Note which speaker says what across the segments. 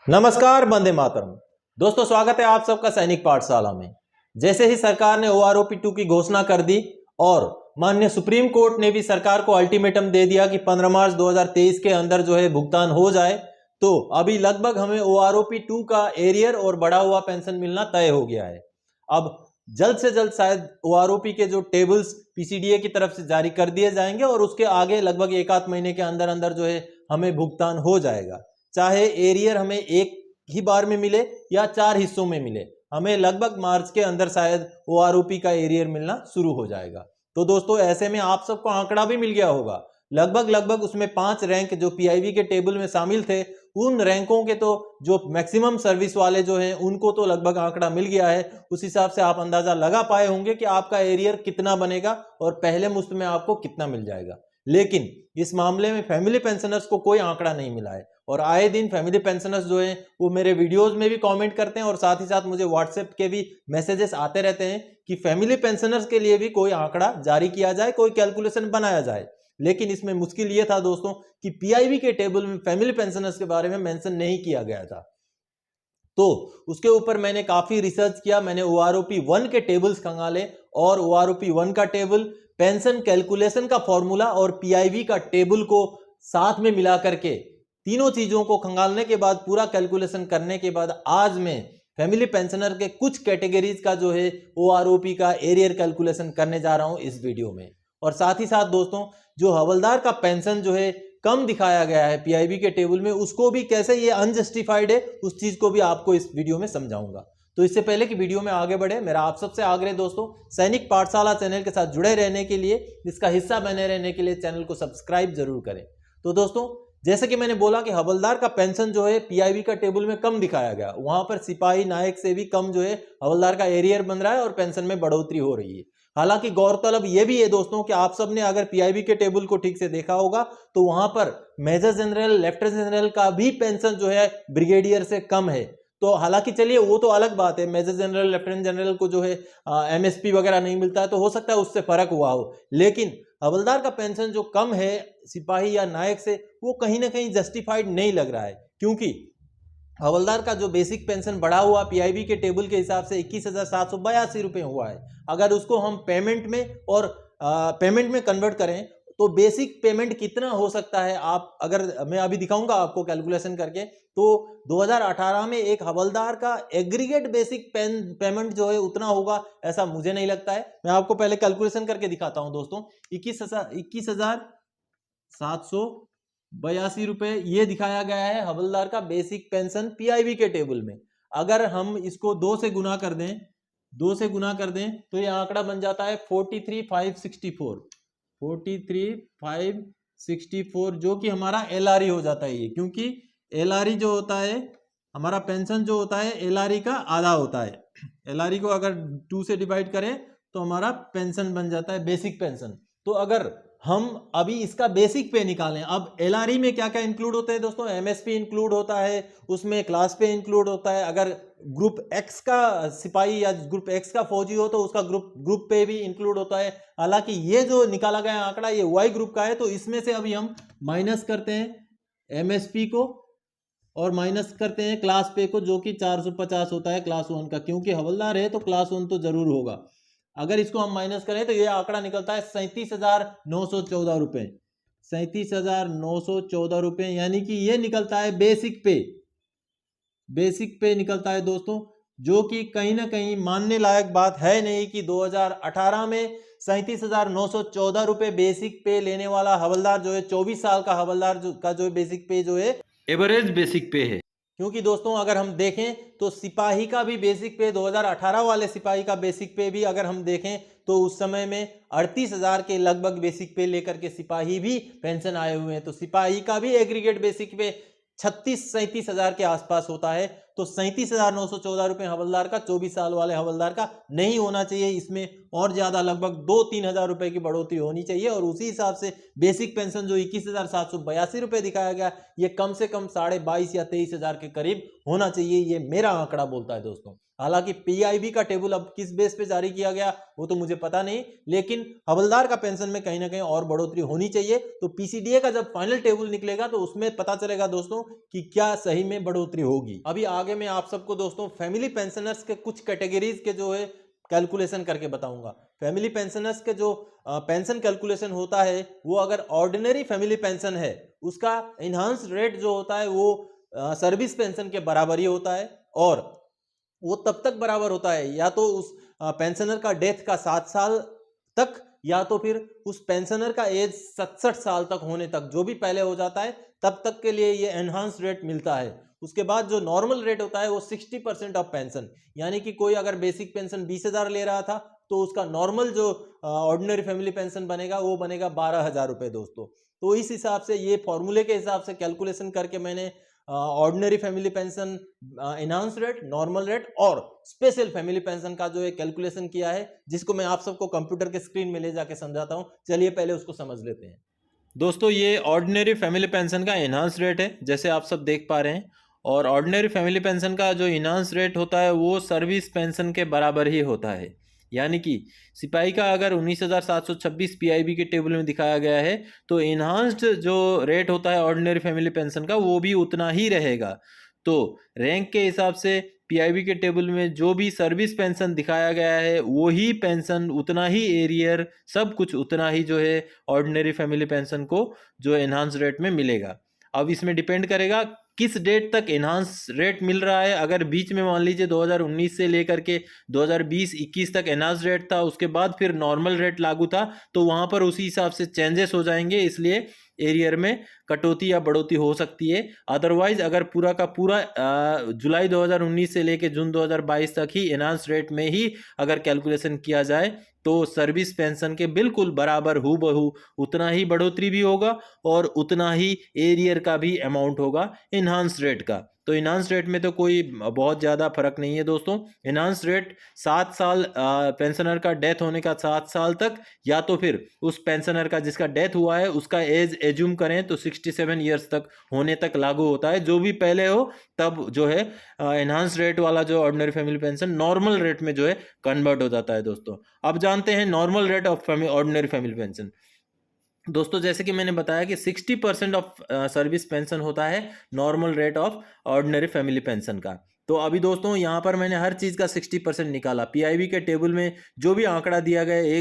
Speaker 1: नमस्कार, वंदे मातरम। दोस्तों, स्वागत है आप सबका सैनिक पाठशाला में। जैसे ही सरकार ने OROP 2 की घोषणा कर दी और माननीय सुप्रीम कोर्ट ने भी सरकार को अल्टीमेटम दे दिया कि 15 मार्च 2023 के अंदर जो है भुगतान हो जाए, तो अभी लगभग हमें OROP 2 का एरियर और बढ़ा हुआ पेंशन मिलना तय हो गया है। अब जल्द से जल्द शायद OROP के जो टेबल्स PCDA की तरफ से जारी कर दिए जाएंगे और उसके आगे लगभग एक आध महीने के अंदर अंदर जो है हमें भुगतान हो जाएगा। चाहे एरियर हमें एक ही बार में मिले या 4 हिस्सों में मिले, हमें लगभग मार्च के अंदर शायद OROP का एरियर मिलना शुरू हो जाएगा। तो दोस्तों, ऐसे में आप सबको आंकड़ा भी मिल गया होगा। लगभग उसमें 5 रैंक जो PIV के टेबल में शामिल थे, उन रैंकों के तो जो मैक्सिमम सर्विस वाले जो हैं उनको तो लगभग आंकड़ा मिल गया है। उस हिसाब से आप अंदाजा लगा पाए होंगे कि आपका एरियर कितना बनेगा और पहले मुश्त में आपको कितना मिल जाएगा। लेकिन इस मामले में फैमिली पेंशनर्स को कोई आंकड़ा नहीं मिला है और आए दिन फैमिली पेंशनर्स जो हैं वो मेरे वीडियोस में भी कमेंट करते हैं और साथ ही साथ मुझे व्हाट्सएप के भी मैसेजेस आते रहते हैं कि फैमिली पेंशनर्स के लिए भी कोई आंकड़ा जारी किया जाए, कोई कैलकुलेशन बनाया जाए। लेकिन इसमें मुश्किल ये था दोस्तों कि PIV के टेबल में फैमिली पेंशनर्स के बारे में मेंशन नहीं किया गया था। तो उसके ऊपर मैंने काफी रिसर्च किया। मैंने OROP 1 के टेबल्स खंगाले और OROP 1 का टेबल, पेंशन कैलकुलेशन का फॉर्मूला और PIV का टेबल को साथ में मिला करके तीनों चीजों को खंगालने के बाद, पूरा कैलकुलेशन करने के बाद आज मैं फैमिली पेंशनर के कुछ कैटेगरीज का जो है OROP का एरियर कैलकुलेशन करने जा रहा हूं इस वीडियो में। और साथ ही साथ दोस्तों, जो हवलदार का पेंशन जो है कम दिखाया गया है PIV के टेबल में, उसको भी कैसे ये अनजस्टिफाइड है, उस चीज को भी आपको इस वीडियो में समझाऊंगा। तो इससे पहले कि वीडियो में आगे बढ़े, मेरा आप सबसे आग्रह दोस्तों, सैनिक पाठशाला चैनल के साथ जुड़े रहने के लिए, इसका हिस्सा बने रहने के लिए चैनल को सब्सक्राइब जरूर करें। तो दोस्तों, जैसे कि मैंने बोला कि हवलदार का पेंशन जो है PIV का टेबल में कम दिखाया गया, वहां पर सिपाही नायक से भी कम जो है हवलदार का एरियर बन रहा है और पेंशन में बढ़ोतरी हो रही है। हालांकि गौरतलब यह भी है दोस्तों कि आप सबने अगर PIV के टेबल को ठीक से देखा होगा तो वहां पर मेजर जनरल, लेफ्टिनेंट जनरल का भी पेंशन जो है ब्रिगेडियर से कम है। तो हालांकि चलिए वो तो अलग बात है, मेजर जनरल, लेफ्टिनेंट जनरल को जो है MSP वगैरह नहीं मिलता है तो हो सकता है उससे फर्क हुआ हो, लेकिन हवलदार का पेंशन जो कम है सिपाही या नायक से, वो कहीं ना कहीं जस्टिफाइड नहीं लग रहा है। क्योंकि हवलदार का जो बेसिक पेंशन बढ़ा हुआ PIV के टेबल के हिसाब से 21,782 रुपये हुआ है। अगर उसको हम पेमेंट में और पेमेंट में कन्वर्ट करें तो बेसिक पेमेंट कितना हो सकता है, आप अगर मैं अभी दिखाऊंगा आपको कैलकुलेशन करके, तो 2018 में एक हवलदार का एग्रीगेट बेसिक पेमेंट जो है उतना होगा ऐसा मुझे नहीं लगता है। मैं आपको पहले कैलकुलेशन करके दिखाता हूं दोस्तों। 21,782 रुपए ये दिखाया गया है हवलदार का बेसिक पेंशन PIV के टेबल में। अगर हम इसको 2 से गुना कर दें, तो ये आंकड़ा बन जाता है 43,564, जो कि हमारा LRE हो जाता है ये, क्योंकि LRE जो होता है, हमारा पेंशन जो होता है LRE का आधा होता है। LRE को अगर 2 से डिवाइड करें तो हमारा पेंशन बन जाता है बेसिक पेंशन। तो अगर हम अभी इसका बेसिक पे निकालें, अब LRE में क्या क्या इंक्लूड होते हैं दोस्तों, MSP इंक्लूड होता है, उसमें क्लास पे इंक्लूड होता है। अगर ग्रुप X का सिपाही या ग्रुप X का फौजी हो तो उसका ग्रुप पे भी इंक्लूड होता है। हालांकि ये जो निकाला गया आंकड़ा ये Y ग्रुप का है, तो इसमें से अभी हम माइनस करते हैं MSP को और माइनस करते हैं क्लास पे को, जो कि 450 होता है क्लास 1 का, क्योंकि हवलदार है तो क्लास 1 तो जरूर होगा। अगर इसको हम माइनस करें तो ये आंकड़ा निकलता है 37,914 रुपए, 37,914 रुपए, यानी कि ये निकलता है बेसिक पे निकलता है दोस्तों, जो कि कहीं ना कहीं मानने लायक बात है नहीं कि 2018 में 37,914 रुपए बेसिक पे लेने वाला हवलदार जो है, 24 साल का हवलदार का जो बेसिक पे जो है एवरेज बेसिक पे है। क्योंकि दोस्तों अगर हम देखें तो सिपाही का भी बेसिक पे, 2018 वाले सिपाही का बेसिक पे भी अगर हम देखें तो उस समय में 38,000 के लगभग बेसिक पे लेकर के सिपाही भी पेंशन आए हुए हैं। तो सिपाही का भी एग्रीगेट बेसिक पे 36-37 हजार के आसपास होता है, तो 37,914 रुपये हवलदार का, 24 साल वाले हवलदार का नहीं होना चाहिए। इसमें और ज्यादा लगभग 2-3 हजार रुपए की बढ़ोतरी होनी चाहिए। और उसी हिसाब से बेसिक पेंशन जो 21,782 रुपए दिखाया गया, ये कम से कम 22,500 या 23,000 के करीब होना चाहिए, ये मेरा आंकड़ा बोलता है दोस्तों। हालांकि पीआईबी का टेबल अब किस बेस पे जारी किया गया वो तो मुझे पता नहीं, लेकिन हवलदार का पेंशन में कहीं ना कहीं और बढ़ोतरी होनी चाहिए। तो पीसीडीए का जब फाइनल टेबल निकलेगा तो उसमें पता चलेगा दोस्तों कि क्या सही में बढ़ोतरी होगी। अभी आगे मैं आप सबको दोस्तों फैमिली पेंशनर्स के कुछ कैटेगरीज के जो है कैलकुलेशन करके बताऊंगा। फैमिली पेंशनर्स के जो पेंशन कैलकुलेशन होता है वो अगर ऑर्डिनरी फैमिली पेंशन है उसका इनहांस रेट जो होता है वो सर्विस पेंशन के बराबर ही होता है। और वो तब तक बराबर होता है या तो उस पेंशनर का डेथ का 7 साल तक, या तो फिर उस पेंशनर का एज 67 साल तक होने तक, जो भी पहले हो जाता है तब तक के लिए ये एनहांस रेट मिलता है। उसके बाद जो नॉर्मल रेट होता है वो 60% ऑफ पेंशन, यानी कि कोई अगर बेसिक पेंशन 20,000 ले रहा था तो उसका नॉर्मल जो ऑर्डिनरी फैमिली पेंशन बनेगा वो बनेगा 12,000 रुपए दोस्तों। तो इस हिसाब से ये फॉर्मूले के हिसाब से कैलकुलेशन करके मैंने ordinary family pension, enhance rate, normal rate और स्पेशल फैमिली पेंशन का जो है कैलकुलेशन किया है, जिसको मैं आप सबको कंप्यूटर के स्क्रीन में ले जाके समझाता हूं। चलिए पहले उसको समझ लेते हैं दोस्तों। ये ऑर्डिनरी फैमिली पेंशन का एनहांस रेट है जैसे आप सब देख पा रहे हैं, और ऑर्डिनरी फैमिली पेंशन का जो एनहांस रेट होता है वो सर्विस पेंशन के बराबर ही होता है। यानी कि सिपाही का अगर 19,726 पीआईबी के टेबल में दिखाया गया है तो इन्हांस्ड जो रेट होता है ऑर्डिनरी फैमिली पेंशन का वो भी उतना ही रहेगा। तो रैंक के हिसाब से पीआईबी के टेबल में जो भी सर्विस पेंशन दिखाया गया है वो ही पेंशन, उतना ही एरियर, सब कुछ उतना ही जो है ऑर्डिनरी फैमिली पेंशन को जो एनहांस रेट में मिलेगा। अब इसमें डिपेंड करेगा किस डेट तक एनहांस रेट मिल रहा है। अगर बीच में मान लीजिए 2019 से लेकर के 2020-21 तक एनहांस रेट था, उसके बाद फिर नॉर्मल रेट लागू था, तो वहां पर उसी हिसाब से चेंजेस हो जाएंगे, इसलिए एरियर में कटौती या बढ़ोतरी हो सकती है। अदरवाइज अगर पूरा का पूरा जुलाई 2019 से लेकर जून 2022 तक ही एनहांस रेट में ही अगर कैलकुलेशन किया जाए तो सर्विस पेंशन के बिल्कुल बराबर हूबहू उतना ही बढ़ोतरी भी होगा और उतना ही एरियर का भी अमाउंट होगा एनहांस रेट का। तो इनहांस रेट में तो कोई बहुत ज़्यादा फर्क नहीं है दोस्तों। इनहांस रेट 7 साल पेंशनर का डेथ होने का 7 साल तक, या तो फिर उस पेंशनर का जिसका डेथ हुआ है उसका एज एज्यूम करें तो 67 ईयर्स तक होने तक लागू होता है। जो भी पहले हो तब जो है इनहांस रेट वाला जो ordinary family pension normal rate में जो है कन्वर्ट हो जाता है दोस्तों। अब जानते हैं normal rate of ordinary family pension. दोस्तों जैसे कि मैंने बताया कि 60% ऑफ सर्विस पेंशन होता है normal rate of ordinary family pension का। तो अभी दोस्तों यहाँ पर मैंने हर चीज़ का 60% निकाला। पीआईबी के टेबल में जो भी आंकड़ा दिया गया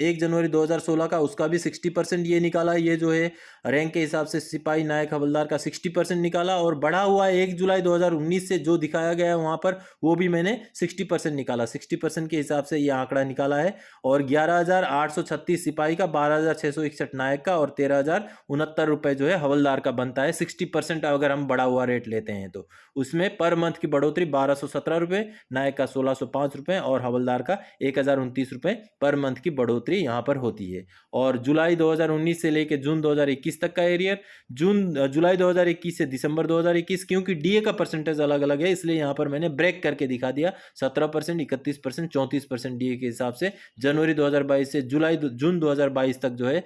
Speaker 1: 1 जनवरी 2016 का, उसका भी 60% ये निकाला। ये जो है रैंक के हिसाब से सिपाही, नायक, हवलदार का 60% निकाला, और बढ़ा हुआ 1 जुलाई 2019 से जो दिखाया गया है वहाँ पर वो भी मैंने 60% निकाला। 60% के हिसाब से ये आंकड़ा निकाला है। और 11,836 सिपाही का, 12,661 नायक का और 13,069 रुपये जो है हवलदार का बनता है। 60% अगर हम बढ़ा हुआ रेट लेते हैं तो उसमें पर मंथ की बढ़ोतरी 1,217 रुपये, नायक का 1,605 रुपये और हवलदार का 1,029 रुपये पर मंथ की बढ़ोतरी यहाँ पर होती है। और जुलाई 2019 से लेकर जून 2021 तक का एरियर, जुलाई 2021 से दिसंबर 2021, क्योंकि डीए का परसेंटेज अलग अलग है इसलिए यहाँ पर मैंने ब्रेक करके दिखा दिया। 17%, 31%, 34% डीए के हिसाब से जनवरी 2022 से जून 2022 तक जो है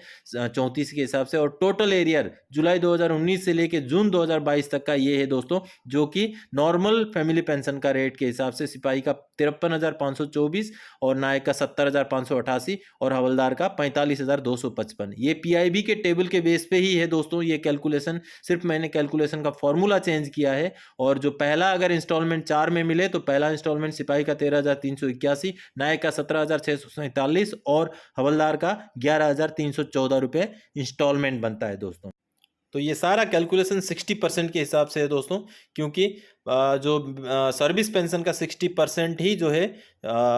Speaker 1: 34 के हिसाब से। और टोटल एरियर जुलाई 2019 से लेकर जून 2022 तक का ये है दोस्तों, जो कि नॉर्मल फैमिली पेंशन का रेट के हिसाब से सिपाही का 53,524 और नायक का 70,588 और हवलदार का 45,255। ये पीआईबी के टेबल के बेस पे ही है दोस्तों ये कैलकुलेशन। सिर्फ मैंने कैलकुलेशन का फॉर्मूला चेंज किया है। और जो पहला अगर इंस्टॉलमेंट 4 में मिले तो पहला इंस्टॉलमेंट सिपाही का 13,381, नायक का 17,647 और हवलदार का 11,314 रुपये इंस्टॉलमेंट बनता है दोस्तों। तो ये सारा कैलकुलेशन 60% के हिसाब से है दोस्तों, क्योंकि जो सर्विस पेंशन का 60% ही जो है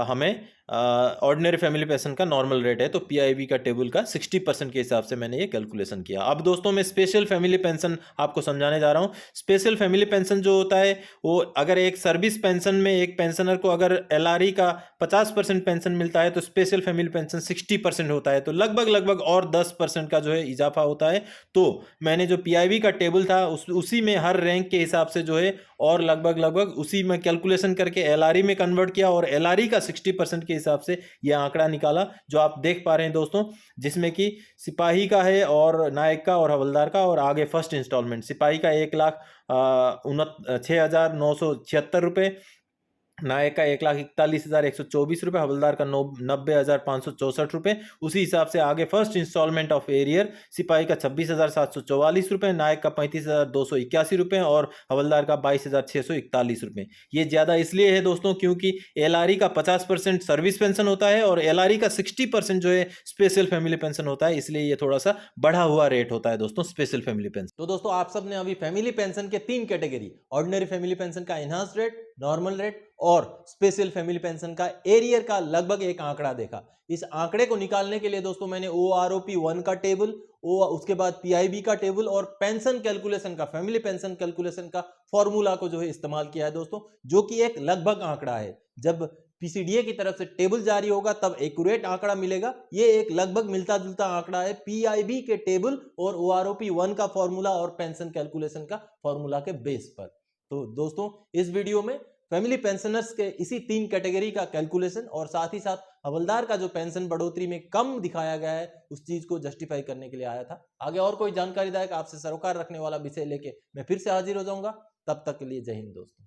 Speaker 1: हमें ऑर्डिनरी फैमिली पेंशन का नॉर्मल रेट है। तो पीआईबी का टेबल का 60% के हिसाब से मैंने ये कैलकुलेशन किया। अब दोस्तों मैं स्पेशल फैमिली पेंशन आपको समझाने जा रहा हूँ। स्पेशल फैमिली पेंशन जो होता है वो अगर एक सर्विस पेंशन में एक पेंशनर को अगर एलआरई का 50% पेंशन मिलता है तो स्पेशल फैमिली पेंशन 60% होता है। तो लगभग और 10% का जो है इजाफा होता है। तो मैंने जो पीआईबी का टेबल था उसी में हर रैंक के हिसाब से जो है और लगभग उसी में कैलकुलेशन करके एलआरई में कन्वर्ट किया और एलआरई का 60% के हिसाब से यह आंकड़ा निकाला जो आप देख पा रहे हैं दोस्तों, जिसमें कि सिपाही का है और नायक का और हवलदार का, और आगे फर्स्ट इंस्टॉलमेंट सिपाही का 1,06,976 रुपये, नायक का 1,41,124 रुपये, हवलदार का 90,564 रुपये। उसी हिसाब से आगे फर्स्ट इंस्टॉलमेंट ऑफ एरियर सिपाही का 26,744 रुपये, नायक का 35,281 रुपये और हवलदार का 22,641 रुपये। ये ज़्यादा इसलिए है दोस्तों क्योंकि एलआरई का 50% सर्विस पेंशन होता है और एलआरई का 60% जो है स्पेशल फैमिली पेंशन होता है, इसलिए ये थोड़ा सा बढ़ा हुआ रेट होता है दोस्तों स्पेशल फैमिली पेंशन। तो दोस्तों आप सबने अभी फैमिली पेंशन के 3 कैटेगरी, ऑर्डिनरी फैमिली पेंशन का एनहांस रेट, नॉर्मल रेट और स्पेशल फैमिली पेंशन का एरियर का लगभग एक आंकड़ा देखा। इस आंकड़े को निकालने के लिए दोस्तों मैंने OROP 1 का टेबल, उसके बाद PIB का टेबल और पेंशन कैलकुलेशन का, फैमिली पेंशन कैलकुलेशन का फॉर्मूला को जो है इस्तेमाल किया है दोस्तों, जो कि एक लगभग आंकड़ा है। जब PCDA की तरफ से टेबल जारी होगा तब एक्यूरेट आंकड़ा मिलेगा। ये एक लगभग मिलता जुलता आंकड़ा है PIB के टेबल और OROP 1 का फॉर्मूला और पेंशन कैलकुलेशन का फॉर्मूला के बेस पर। तो दोस्तों इस वीडियो में फैमिली पेंशनर्स के इसी 3 कैटेगरी का कैलकुलेशन और साथ ही साथ हवलदार का जो पेंशन बढ़ोतरी में कम दिखाया गया है उस चीज को जस्टिफाई करने के लिए आया था। आगे और कोई जानकारीदायक आपसे सरोकार रखने वाला विषय लेके मैं फिर से हाजिर हो जाऊंगा। तब तक के लिए जय हिंद दोस्तों।